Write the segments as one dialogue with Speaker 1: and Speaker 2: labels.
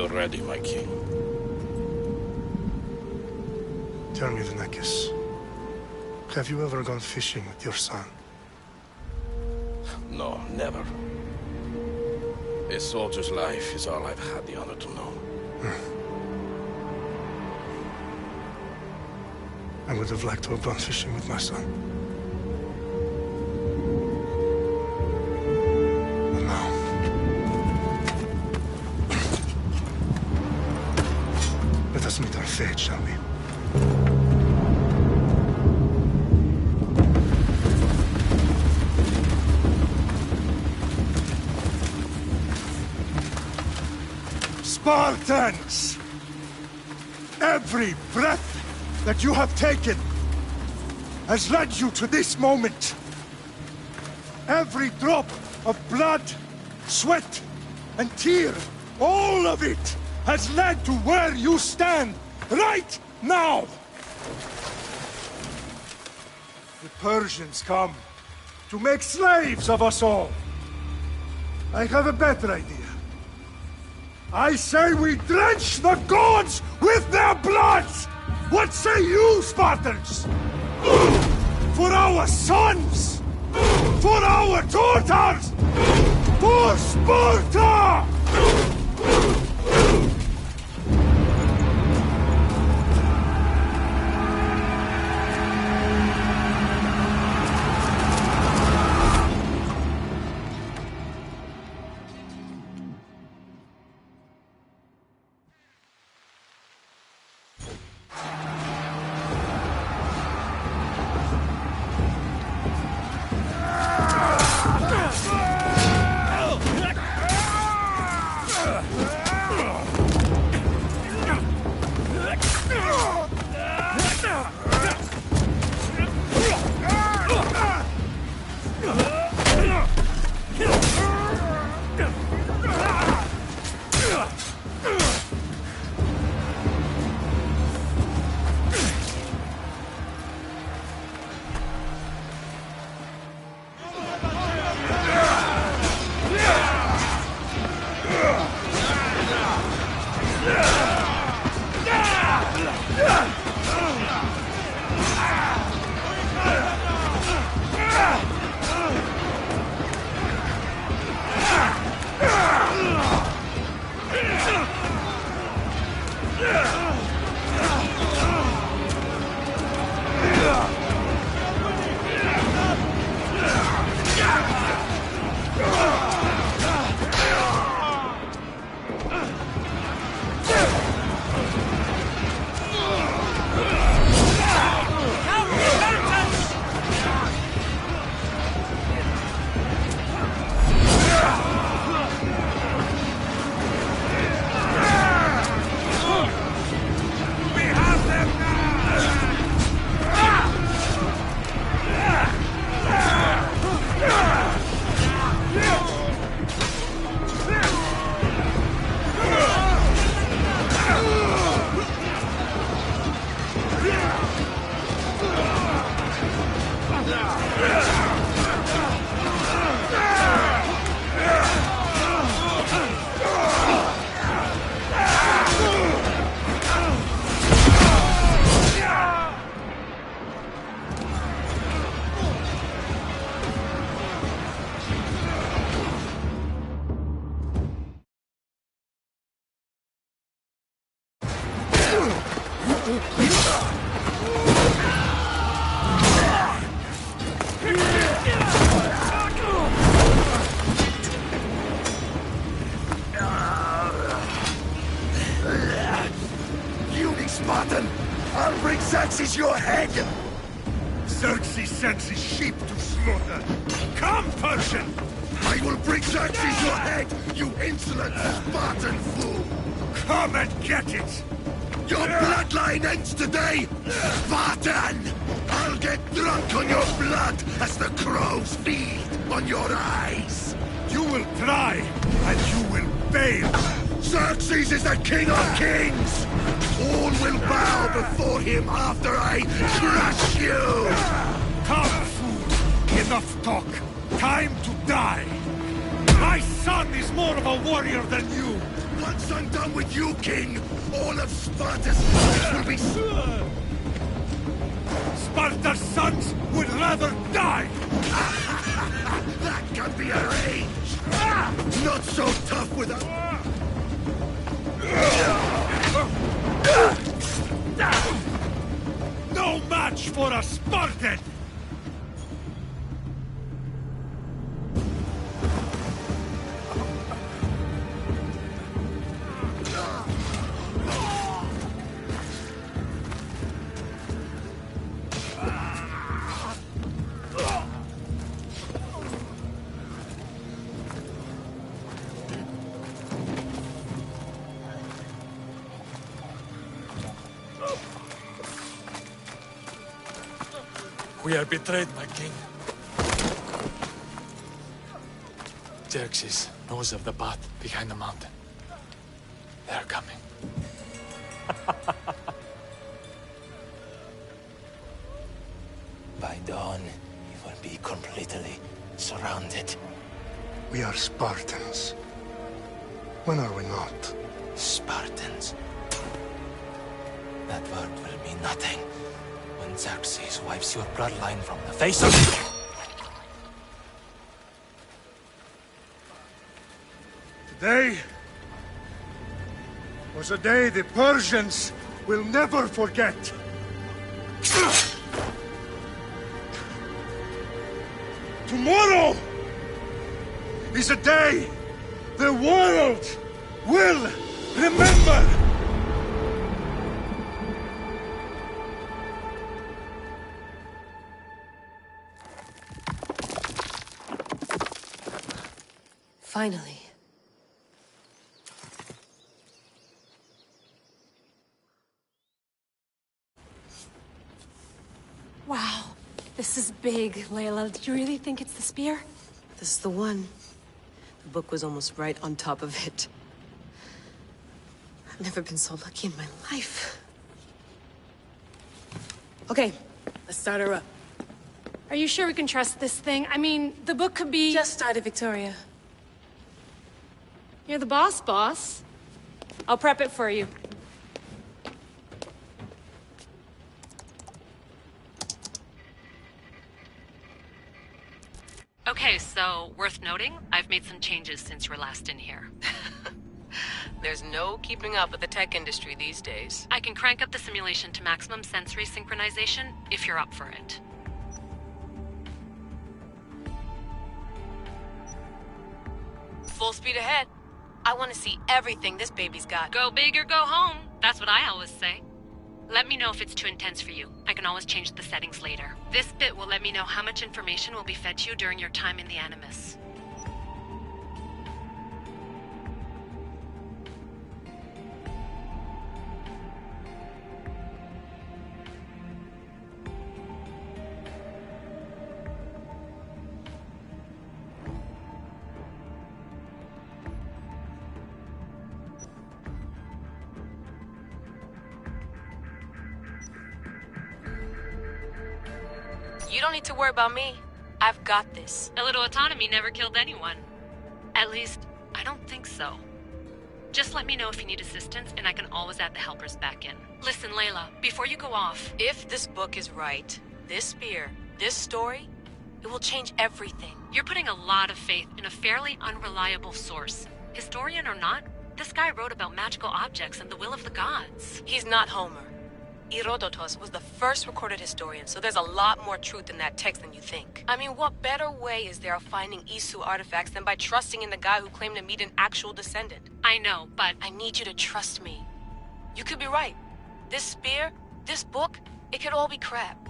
Speaker 1: feel ready, my king.
Speaker 2: Tell me, Vinakis, have you ever gone fishing with your son?
Speaker 1: No, never. A soldier's life is all I've had the honor to know.
Speaker 2: I would have liked to have gone fishing with my son. But now... let us meet our fate, shall we? Spartans! Every breath that you have taken has led you to this moment. Every drop of blood, sweat, and tear, all of it has led to where you stand right now. The Persians come to make slaves of us all. I have a better idea. I say we drench the gods with their blood! What say you, Spartans? For our sons! For our daughters! For Sparta!
Speaker 3: Spartan! I'll bring Xerxes your head!
Speaker 2: Xerxes sends his sheep to slaughter. Come, Persian!
Speaker 3: I will bring Xerxes your head, you insolent Spartan fool!
Speaker 2: Come and get it!
Speaker 3: Your bloodline ends today, Spartan! I'll get drunk on your blood as the crows feed on your eyes!
Speaker 2: You will try, and you will fail!
Speaker 3: Xerxes is the king of kings! All will bow before him after I crush you!
Speaker 2: Come, fool! Enough talk! Time to die! My son is more of a warrior than you!
Speaker 3: One Once I'm done with you, King, all of Sparta's sons will be...
Speaker 2: Sparta's sons would rather die!
Speaker 3: That can be arranged! Not so tough with a...
Speaker 2: No match for a Spartan!
Speaker 4: We are betrayed, my king. Xerxes knows of the path behind the mountain. They are coming.
Speaker 5: By dawn, you will be completely surrounded.
Speaker 2: We are Spartans. When are we not?
Speaker 5: Spartans. That word will mean nothing when Xerxes wipes your bloodline from the face of...
Speaker 2: Today was a day the Persians will never forget. Tomorrow is a day the world will remember.
Speaker 6: Finally.
Speaker 7: Wow, this is big, Layla. Do you really think it's the spear?
Speaker 6: This is the one. The book was almost right on top of it. I've never been so lucky in my life. Okay, let's start her up.
Speaker 7: Are you sure we can trust this thing? I mean, the book could be...
Speaker 6: Just started, Victoria.
Speaker 7: You're the boss. I'll prep it for you.
Speaker 8: Okay, so, worth noting, I've made some changes since you were last in here.
Speaker 6: There's no keeping up with the tech industry these days.
Speaker 8: I can crank up the simulation to maximum sensory synchronization, if you're up for it.
Speaker 6: Full speed ahead. I want to see everything this baby's got.
Speaker 8: Go big or go home. That's what I always say. Let me know if it's too intense for you. I can always change the settings later. This bit will let me know how much information will be fed to you during your time in the Animus.
Speaker 6: You don't need to worry about me. I've got this.
Speaker 8: A little autonomy never killed anyone. At least, I don't think so. Just let me know if you need assistance, and I can always add the helpers back in. Listen, Layla, before you go off...
Speaker 6: If this book is right, this spear, this story, it will change everything.
Speaker 8: You're putting a lot of faith in a fairly unreliable source. Historian or not, this guy wrote about magical objects and the will of the gods.
Speaker 6: He's not Homer. Herodotus was the first recorded historian, so there's a lot more truth in that text than you think. I mean, what better way is there of finding Isu artifacts than by trusting in the guy who claimed to meet an actual descendant?
Speaker 8: I know, but...
Speaker 6: I need you to trust me. You could be right. This spear, this book, it could all be crap.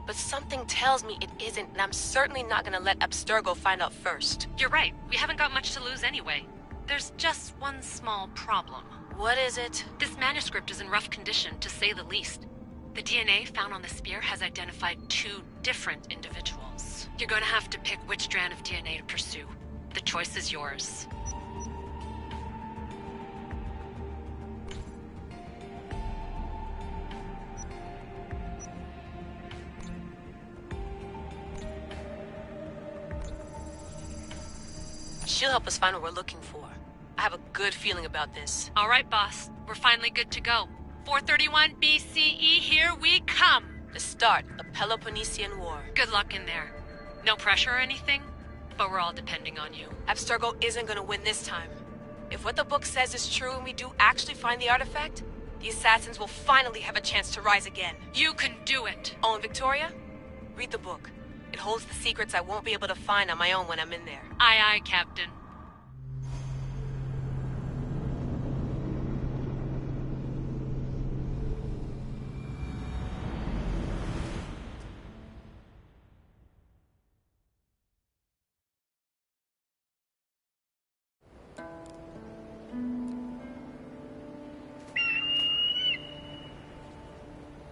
Speaker 6: But something tells me it isn't, and I'm certainly not gonna let Abstergo find out first.
Speaker 8: You're right. We haven't got much to lose anyway. There's just one small problem.
Speaker 6: What is it?
Speaker 8: This manuscript is in rough condition, to say the least. The DNA found on the spear has identified 2 different individuals. You're going to have to pick which strand of DNA to pursue. The choice is yours.
Speaker 6: She'll help us find what we're looking for. I have a good feeling about this.
Speaker 8: All right, boss. We're finally good to go. 431 BCE, here we come!
Speaker 6: The start of Peloponnesian War.
Speaker 8: Good luck in there. No pressure or anything, but we're all depending on you.
Speaker 6: Abstergo isn't gonna win this time. If what the book says is true and we do actually find the artifact, the assassins will finally have a chance to rise again.
Speaker 8: You can do it!
Speaker 6: Oh, and Victoria? Read the book. It holds the secrets I won't be able to find on my own when I'm in there.
Speaker 8: Aye, aye, Captain.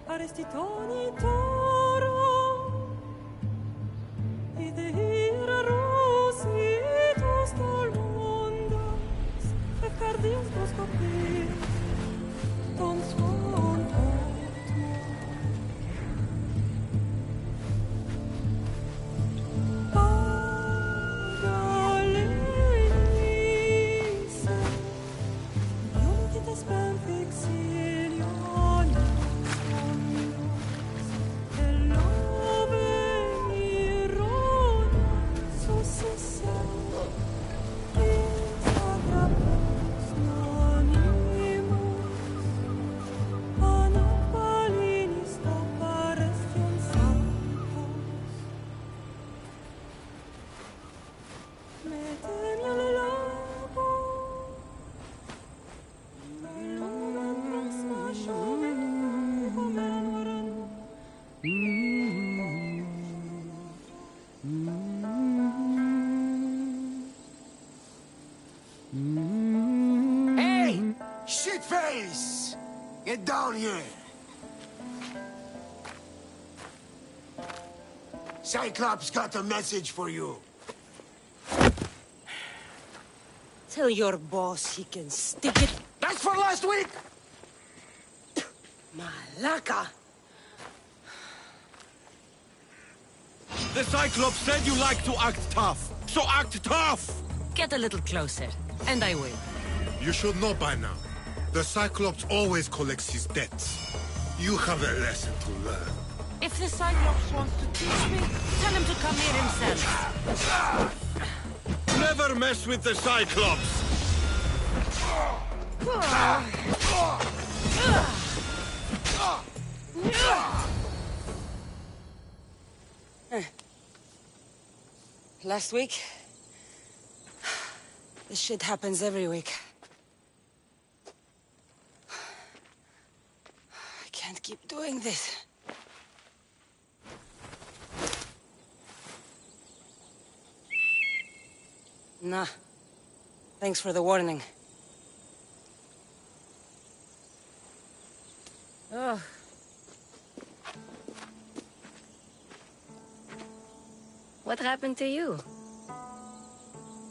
Speaker 9: Arrestitoni toro, idehira rositos tolmondas, fecardins dos copir, ton suon Pagalenise, iunitas ben fixilion.
Speaker 3: Hey! Shitface! Get down here! Cyclops got a message for you.
Speaker 9: Tell your boss he can stick it.
Speaker 3: That's for last week!
Speaker 9: Malaka!
Speaker 10: The Cyclops said you like to act tough, so act tough!
Speaker 9: Get a little closer, and I will.
Speaker 11: You should know by now. The Cyclops always collects his debts. You have a lesson to learn.
Speaker 9: If the Cyclops wants to teach me, tell him to come here himself.
Speaker 10: Never mess with the Cyclops!
Speaker 9: Last week? This shit happens every week. I can't keep doing this. Nah. Thanks for the warning. Oh.
Speaker 7: What happened to you?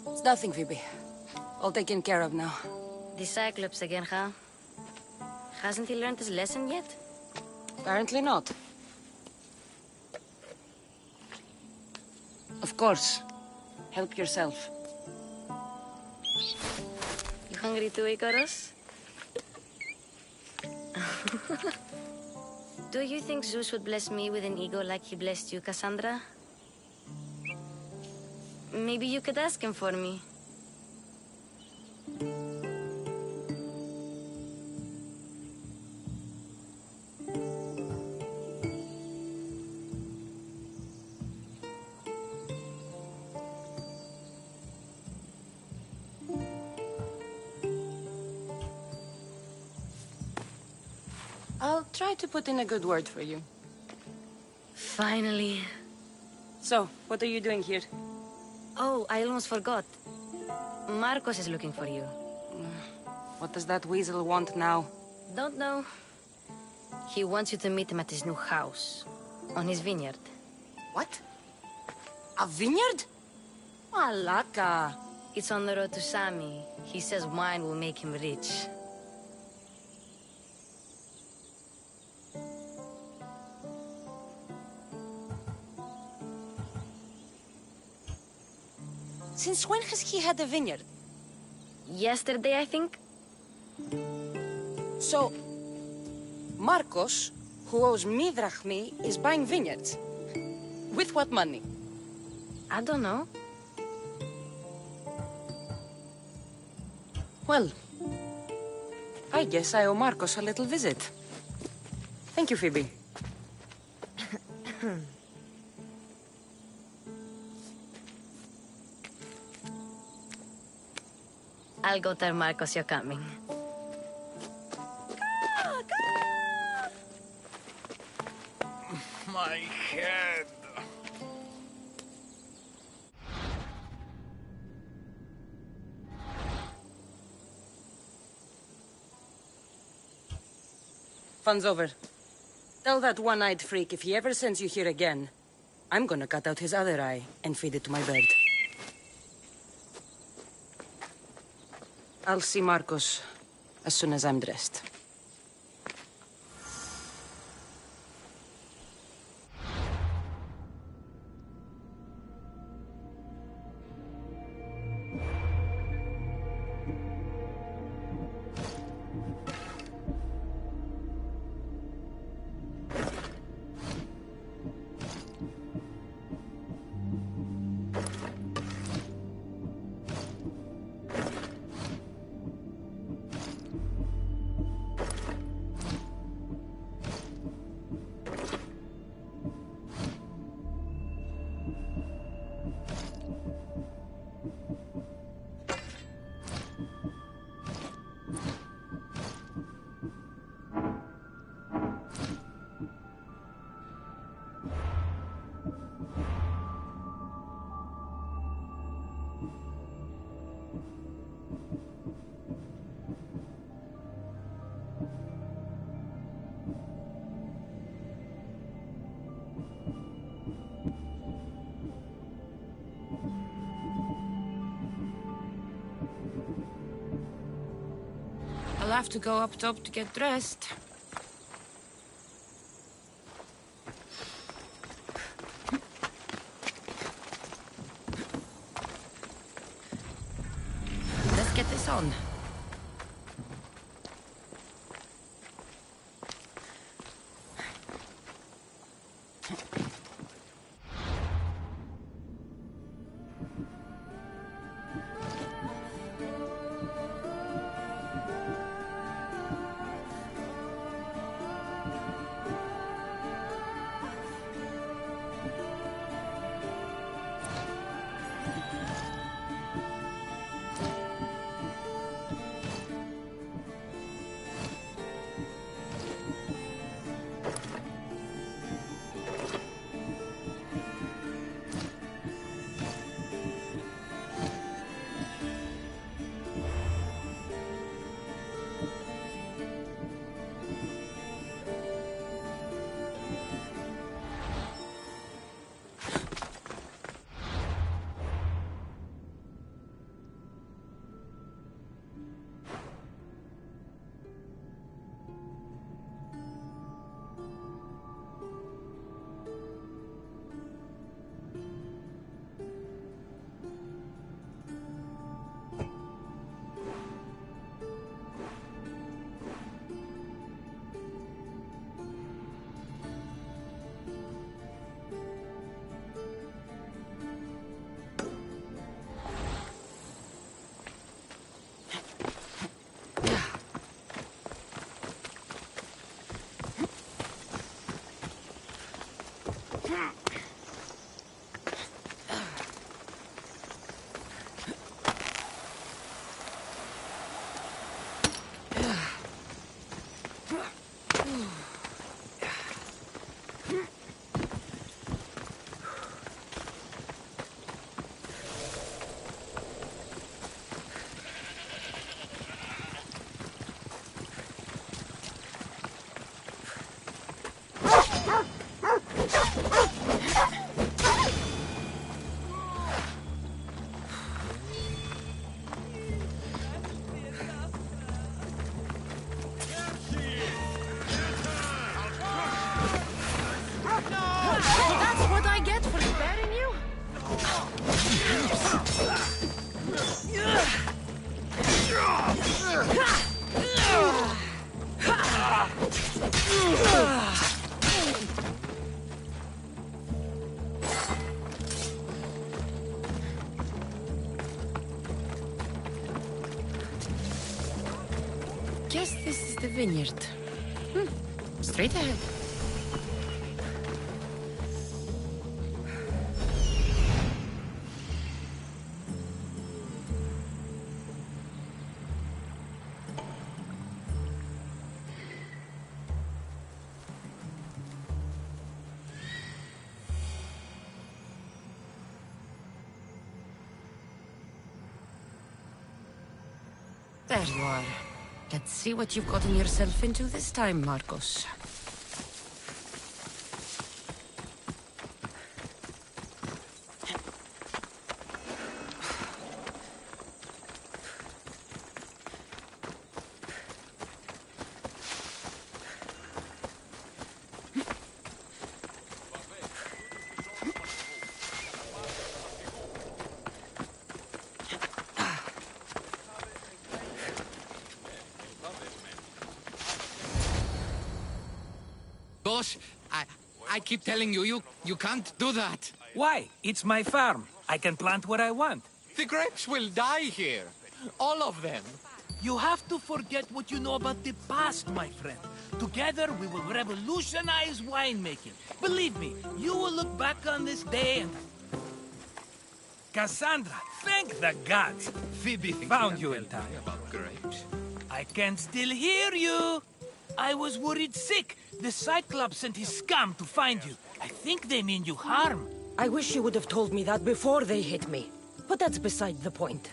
Speaker 9: It's nothing, Phoebe. All taken care of now.
Speaker 7: The Cyclops again, huh? Hasn't he learned his lesson yet?
Speaker 9: Apparently not. Of course. Help yourself.
Speaker 7: You hungry too, Icarus? Do you think Zeus would bless me with an ego like he blessed you, Cassandra? Maybe you could ask him for me.
Speaker 9: I'll try to put in a good word for you.
Speaker 7: Finally.
Speaker 9: So, what are you doing here?
Speaker 7: Oh, I almost forgot. Marcos is looking for you.
Speaker 9: What does that weasel want now?
Speaker 7: Don't know. He wants you to meet him at his new house. On his vineyard.
Speaker 9: What? A vineyard? Malaka.
Speaker 7: It's on the road to Sami. He says wine will make him rich.
Speaker 9: Since when has he had a vineyard?
Speaker 7: yesterday, I think.
Speaker 9: So, Marcos, who owes me drachmi, is buying vineyards. With what money?
Speaker 7: I don't know.
Speaker 9: Well, I guess I owe Marcos a little visit. Thank you, Phoebe.
Speaker 7: I'll go tell Marcos you're coming.
Speaker 10: My head.
Speaker 9: Fun's over. Tell that one-eyed freak if he ever sends you here again, I'm gonna cut out his other eye and feed it to my bird. I'll see Marcos as soon as I'm dressed. I'll have to go up top to get dressed. Let's get this on. guess this is the vineyard. Straight ahead. There you are. Let's see what you've gotten yourself into this time, Marcos.
Speaker 12: Boss, I keep telling you, you can't do that.
Speaker 13: Why? It's my farm. I can plant what I want.
Speaker 12: The grapes will die here. All of them.
Speaker 13: You have to forget what you know about the past, my friend. Together, we will revolutionize winemaking. Believe me, you will look back on this day and... Cassandra, thank the gods. Phoebe found you in time.
Speaker 12: About grapes.
Speaker 13: I can still hear you. I was worried sick. The Cyclops sent his scum to find you. I think they mean you harm.
Speaker 9: I wish you would have told me that before they hit me. But that's beside the point.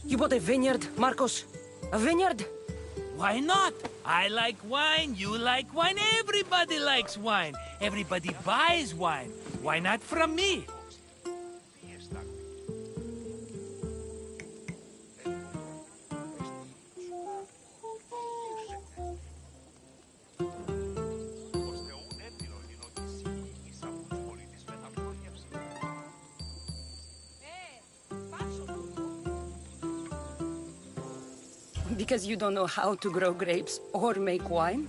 Speaker 9: You bought a vineyard, Marcos? A vineyard?
Speaker 13: Why not? I like wine, you like wine, everybody likes wine. Everybody buys wine. Why not from me?
Speaker 9: Because you don't know how to grow grapes or make wine?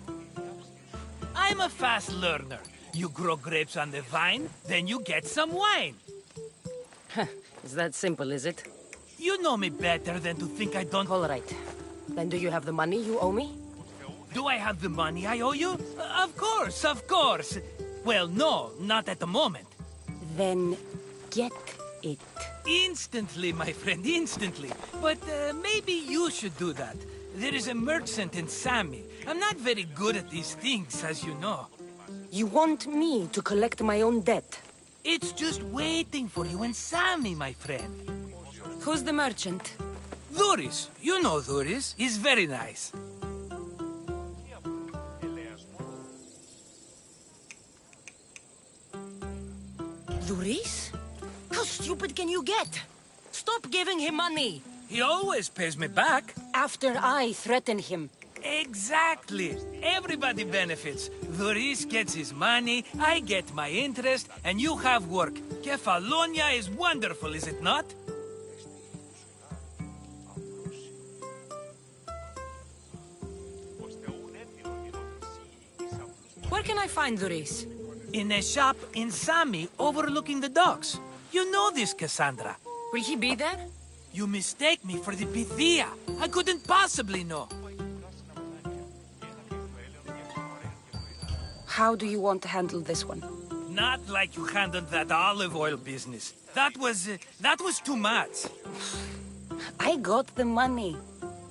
Speaker 13: I'm a fast learner. You grow grapes on the vine, then you get some wine.
Speaker 9: Is that simple, is it?
Speaker 13: You know me better than to think I don't...
Speaker 9: All right. Then do you have the money you owe me?
Speaker 13: Do I have the money I owe you? Of course, of course. Well, no, not at the moment.
Speaker 9: Then get it.
Speaker 13: Instantly, my friend, instantly. But maybe you should do that. There is a merchant in Sami. I'm not very good at these things, as you know.
Speaker 9: You want me to collect my own debt?
Speaker 13: It's just waiting for you in Sami, my friend.
Speaker 9: Who's the merchant?
Speaker 13: Duris. You know Duris. He's very nice.
Speaker 9: Duris? How stupid can you get? Stop giving him money!
Speaker 13: He always pays me back.
Speaker 9: After I threaten him.
Speaker 13: Exactly. Everybody benefits. Duris gets his money, I get my interest, and you have work. Kefalonia is wonderful, is it not?
Speaker 9: Where can I find Duris?
Speaker 13: In a shop in Sami, overlooking the docks. You know this, Cassandra.
Speaker 9: Will he be there?
Speaker 13: You mistake me for the Pythia. I couldn't possibly know.
Speaker 9: How do you want to handle this one?
Speaker 13: Not like you handled that olive oil business. That was too much.
Speaker 9: I got the money.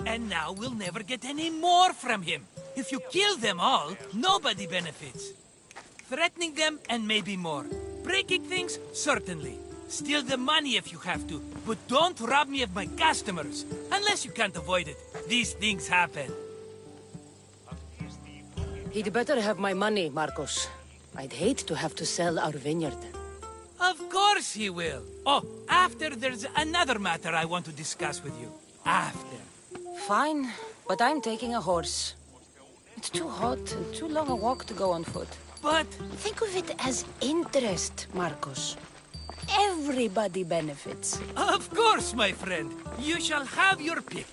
Speaker 13: And now we'll never get any more from him. If you kill them all, nobody benefits. Threatening them, and maybe more. Breaking things, certainly. Steal the money if you have to, but don't rob me of my customers. Unless you can't avoid it. These things happen.
Speaker 9: He'd better have my money, Marcos. I'd hate to have to sell our vineyard.
Speaker 13: Of course he will. Oh, after there's another matter I want to discuss with you. After.
Speaker 9: Fine, but I'm taking a horse. It's too hot and too long a walk to go on foot.
Speaker 13: But...
Speaker 9: think of it as interest, Marcos. Everybody benefits.
Speaker 13: Of course, my friend. You shall have your pick.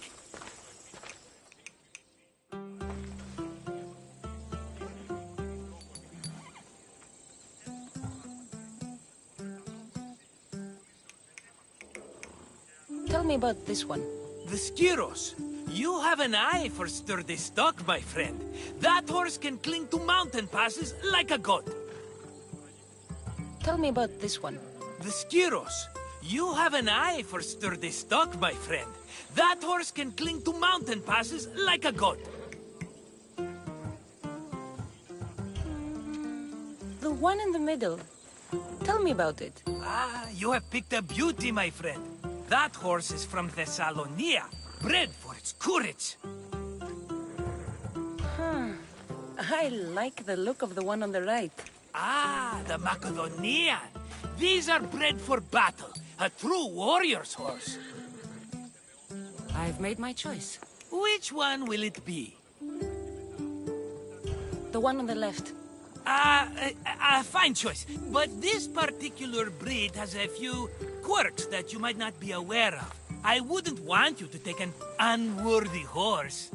Speaker 9: Tell me about this one.
Speaker 13: The Skiros. You have an eye for sturdy stock, my friend. That horse can cling to mountain passes like a goat.
Speaker 9: Tell me about this one.
Speaker 13: The Skiros. You have an eye for sturdy stock, my friend. That horse can cling to mountain passes like a goat.
Speaker 9: The one in the middle. Tell me about it.
Speaker 13: Ah, you have picked a beauty, my friend. That horse is from Thessalonia, bred for its courage.
Speaker 9: I like the look of the one on the right.
Speaker 13: Ah, the Macedonian. These are bred for battle. A true warrior's horse.
Speaker 9: I've made my choice.
Speaker 13: Which one will it be?
Speaker 9: The one on the left.
Speaker 13: Fine choice. But this particular breed has a few quirks that you might not be aware of. I wouldn't want you to take an unworthy horse.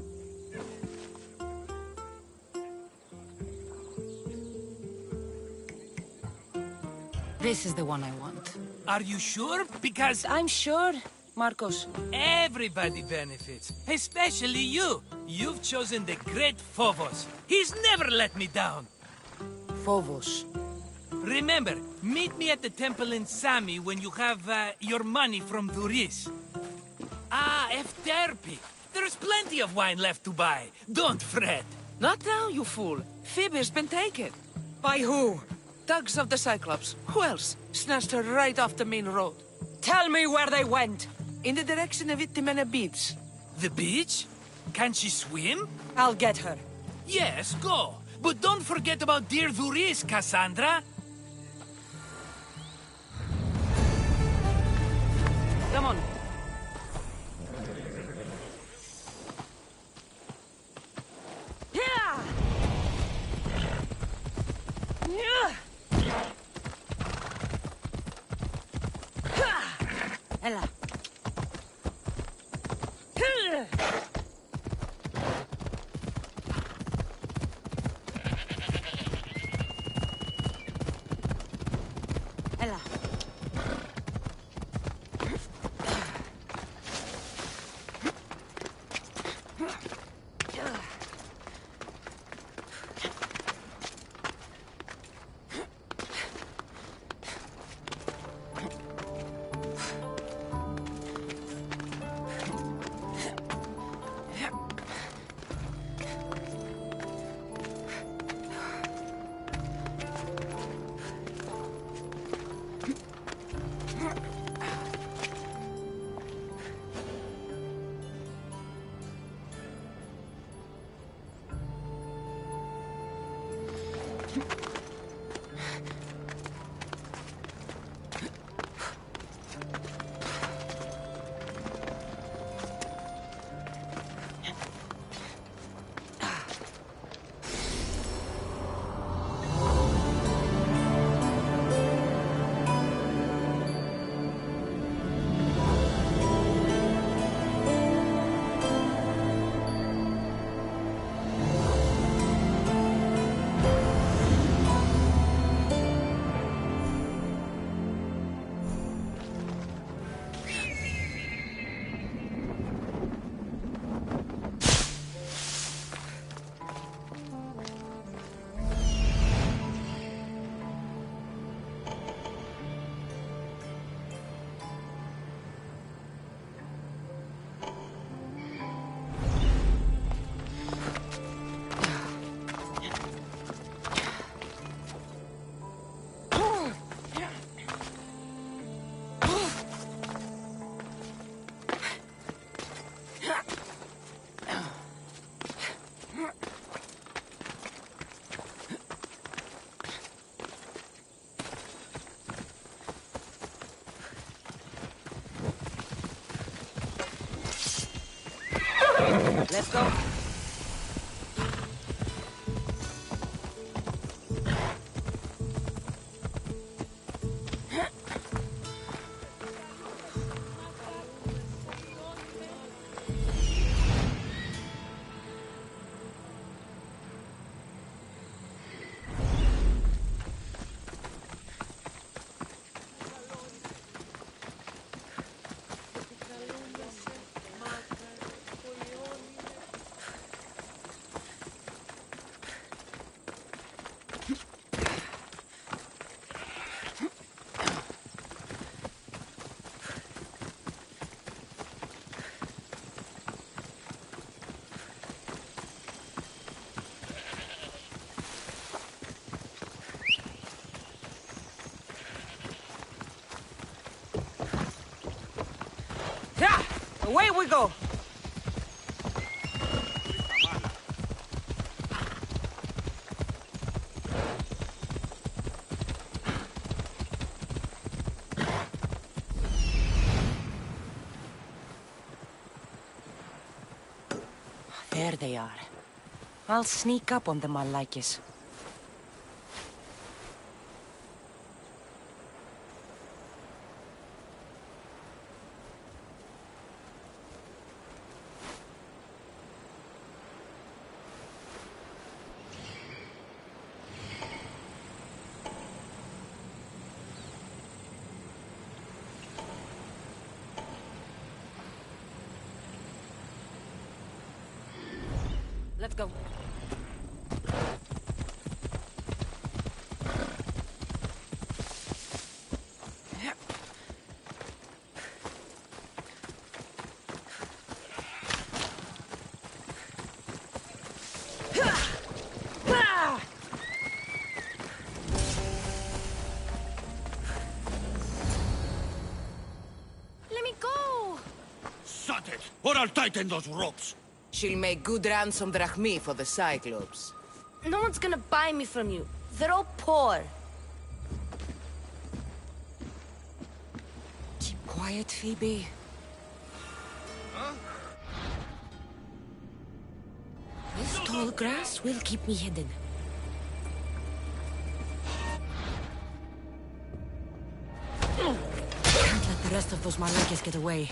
Speaker 9: This is the one I want.
Speaker 13: Are you sure? Because
Speaker 9: I'm sure, Marcos.
Speaker 13: everybody benefits, especially you. You've chosen the great Phobos. He's never let me down.
Speaker 9: Phobos.
Speaker 13: Remember, meet me at the temple in Sami when you have your money from Duris. Ah, Efterpi. There's plenty of wine left to buy. Don't fret.
Speaker 14: Not now, you fool. Phoebe's been taken.
Speaker 9: By who?
Speaker 14: Thugs of the Cyclops. Who else? Snatched her right off the main road.
Speaker 9: Tell me where they went.
Speaker 14: In the direction of Itimena Beach.
Speaker 13: The beach? Can she swim?
Speaker 9: I'll get her.
Speaker 13: Yes, go. But don't forget about dear Duris, Cassandra.
Speaker 9: Come on. Yeah! Yeah! Ella. Ella. Let's go. Yeah, away we go. There they are. I'll sneak up on them, Malakis. Let's go.
Speaker 6: Let me go!
Speaker 10: Shut it, or I'll tighten those ropes.
Speaker 14: She'll make good ransom drachmi for the Cyclops.
Speaker 7: No one's gonna buy me from you. They're all poor.
Speaker 9: Keep quiet, Phoebe. This tall grass will keep me hidden. Can't let the rest of those Malakis get away.